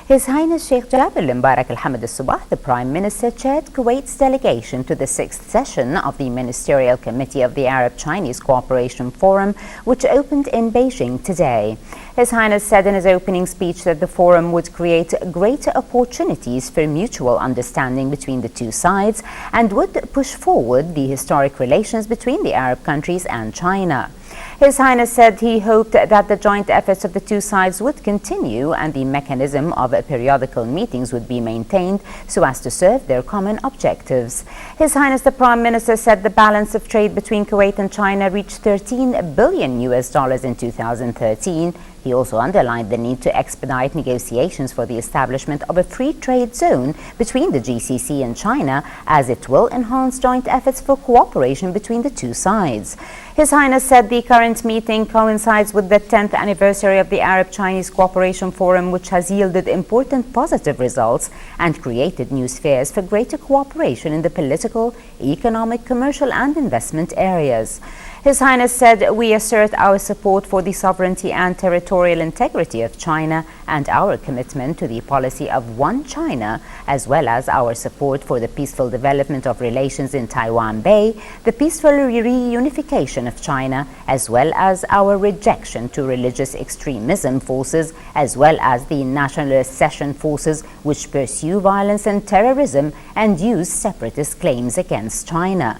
His Highness Sheikh Al-Mubarak Al-Hamad Al-Sabah, the Prime Minister, chaired Kuwait's delegation to the 6th session of the Ministerial Committee of the Arab-Chinese Cooperation Forum, which opened in Beijing today. His Highness said in his opening speech that the forum would create greater opportunities for mutual understanding between the two sides and would push forward the historic relations between the Arab countries and China. His Highness said he hoped that the joint efforts of the two sides would continue and the mechanism of periodical meetings would be maintained so as to serve their common objectives. His Highness the Prime Minister said the balance of trade between Kuwait and China reached $13 billion in 2013. He also underlined the need to expedite negotiations for the establishment of a free trade zone between the GCC and China, as it will enhance joint efforts for cooperation between the two sides. His Highness said the current meeting coincides with the 10th anniversary of the Arab-Chinese Cooperation Forum, which has yielded important positive results and created new spheres for greater cooperation in the political, economic, commercial and investment areas. His Highness said, "We assert our support for the sovereignty and territorial integrity of China and our commitment to the policy of One China, as well as our support for the peaceful development of relations in Taiwan Bay, the peaceful reunification of China, as well as our rejection to religious extremism forces, as well as the nationalist secession forces which pursue violence and terrorism and use separatist claims against China."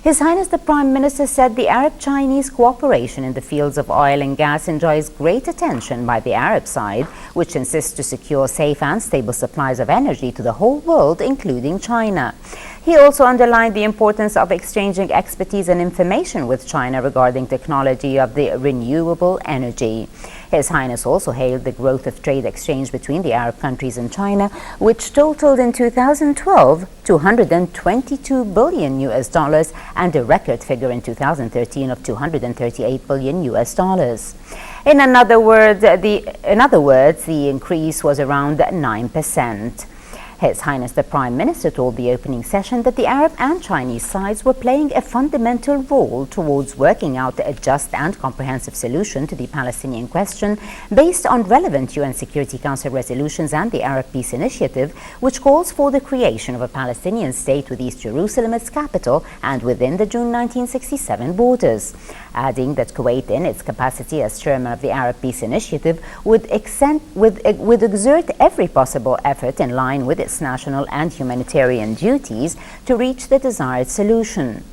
His Highness the Prime Minister said the Arab-Chinese cooperation in the fields of oil and gas enjoys great attention by the Arab side, which insists to secure safe and stable supplies of energy to the whole world, including China. He also underlined the importance of exchanging expertise and information with China regarding technology of the renewable energy. His Highness also hailed the growth of trade exchange between the Arab countries and China, which totaled in 2012 $222 billion and a record figure in 2013 of $238 billion. In other words, the increase was around 9%. His Highness the Prime Minister told the opening session that the Arab and Chinese sides were playing a fundamental role towards working out a just and comprehensive solution to the Palestinian question based on relevant UN Security Council resolutions and the Arab Peace Initiative, which calls for the creation of a Palestinian state with East Jerusalem as capital and within the June 1967 borders, adding that Kuwait, in its capacity as chairman of the Arab Peace Initiative, would exert every possible effort in line with its national and humanitarian duties to reach the desired solution.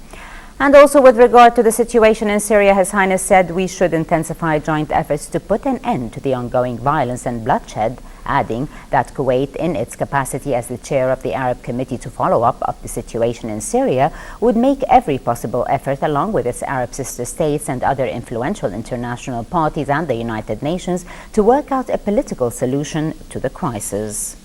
And also with regard to the situation in Syria, His Highness said we should intensify joint efforts to put an end to the ongoing violence and bloodshed, adding that Kuwait, in its capacity as the chair of the Arab Committee to follow up of the situation in Syria, would make every possible effort along with its Arab sister states and other influential international parties and the United Nations to work out a political solution to the crisis.